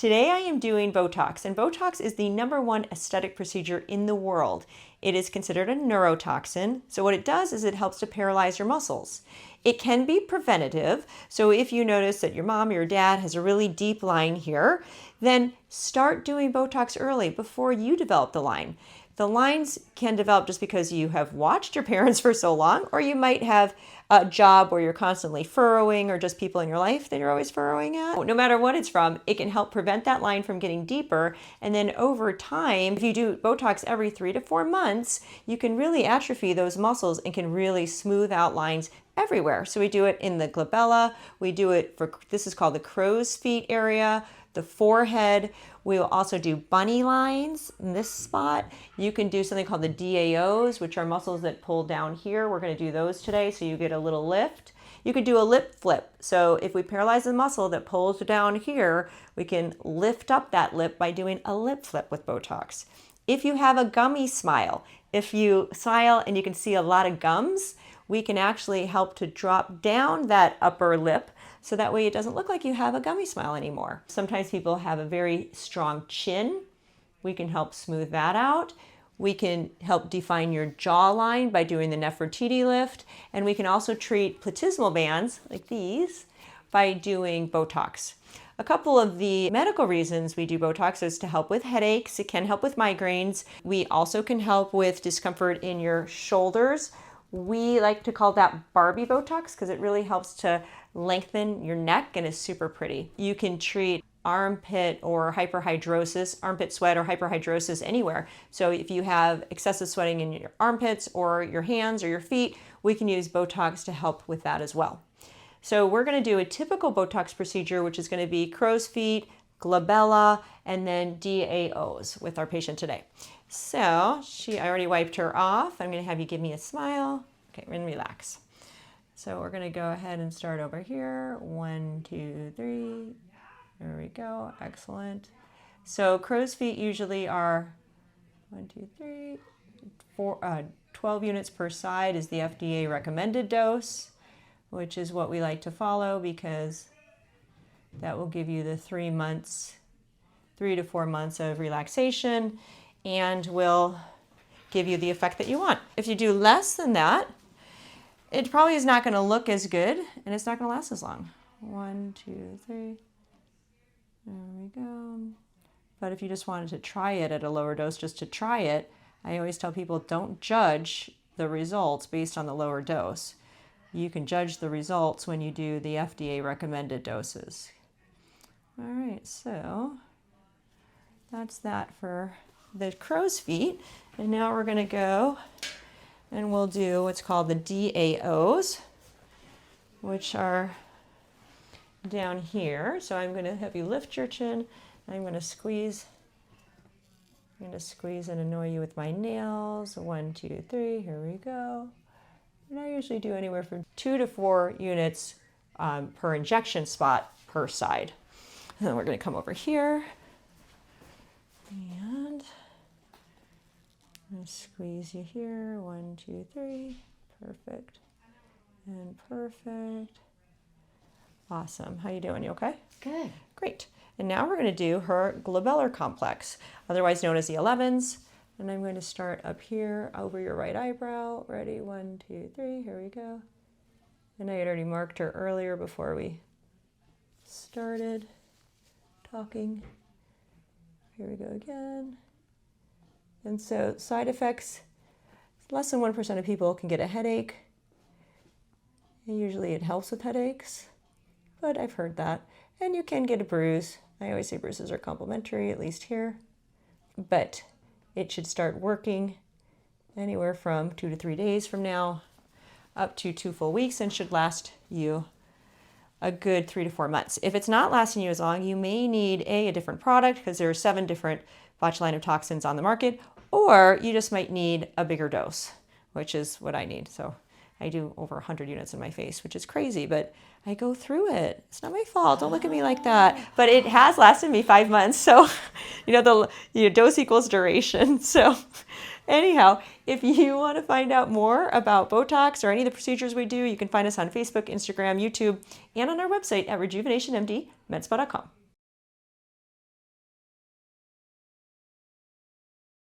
Today I am doing Botox, and Botox is the #1 aesthetic procedure in the world. It is considered a neurotoxin, so what it does is it helps to paralyze your muscles. It can be preventative, so if you notice that your mom or your dad has a really deep line here, then start doing Botox early before you develop the line. The lines can develop just because you have watched your parents for so long, or you might have a job where you're constantly furrowing, or just people in your life that you're always furrowing at. No matter what it's from, it can help prevent that line from getting deeper. And then over time, if you do Botox every 3 to 4 months, you can really atrophy those muscles and can really smooth out lines everywhere. So we do it in the glabella, we do it for, this is called the crow's feet area, the forehead. We will also do bunny lines in this spot. You can do something called the DAOs, which are muscles that pull down here. We're going to do those today, so you get a little lift. You could do a lip flip. So if we paralyze the muscle that pulls down here, we can lift up that lip by doing a lip flip with Botox. If you have a gummy smile, if you smile and you can see a lot of gums, we can actually help to drop down that upper lip, so that way it doesn't look like you have a gummy smile anymore. Sometimes people have a very strong chin. We can help smooth that out. We can help define your jawline by doing the Nefertiti lift. And we can also treat platysmal bands, like these, by doing Botox. A couple of the medical reasons we do Botox is to help with headaches. It can help with migraines. We also can help with discomfort in your shoulders. We like to call that Barbie Botox because it really helps to lengthen your neck and is super pretty. You can treat armpit or hyperhidrosis, armpit sweat or hyperhidrosis anywhere. So if you have excessive sweating in your armpits or your hands or your feet, we can use Botox to help with that as well. So we're going to do a typical Botox procedure, which is going to be crow's feet, glabella, and then DAOs with our patient today. So I already wiped her off. I'm going to have you give me a smile. Okay, we're going to relax. So we're going to go ahead and start over here. 1, 2, 3. There we go. Excellent. So crow's feet usually are 1, 2, 3, 4, 12 units per side is the FDA recommended dose, which is what we like to follow because that will give you the 3 to 4 months of relaxation and will give you the effect that you want. If you do less than that, it probably is not going to look as good and it's not going to last as long. 1, 2, 3. There we go. But if you just wanted to try it at a lower dose, just to try it, I always tell people don't judge the results based on the lower dose. You can judge the results when you do the FDA recommended doses. All right, so that's that for the crow's feet. And now we're going to go and we'll do what's called the DAOs, which are down here. So I'm going to have you lift your chin. I'm going to squeeze. I'm going to squeeze and annoy you with my nails. 1, 2, 3. Here we go. And I usually do anywhere from 2 to 4 units per injection spot per side. And then we're going to come over here and I'm going to squeeze you here. 1, 2, 3. Perfect. And perfect. Awesome. How you doing? You okay? Good. Great. And now we're going to do her glabellar complex, otherwise known as the 11s. And I'm going to start up here over your right eyebrow. Ready? 1, 2, 3. Here we go. And I had already marked her earlier before we started talking. Here we go again. And so side effects, less than 1% of people can get a headache. And usually it helps with headaches, but I've heard that. And you can get a bruise. I always say bruises are complimentary, at least here. But it should start working anywhere from 2 to 3 days from now up to 2 full weeks and should last you a good 3 to 4 months. If it's not lasting you as long, you may need a different product because there are 7 different botulinum toxins on the market, or you just might need a bigger dose, which is what I need. So I do over 100 units in my face, which is crazy, but I go through it. It's not my fault. Don't look at me like that. But it has lasted me 5 months. So, dose equals duration. So anyhow, if you want to find out more about Botox or any of the procedures we do, you can find us on Facebook, Instagram, YouTube, and on our website at RejuvenationMD, medspa.com.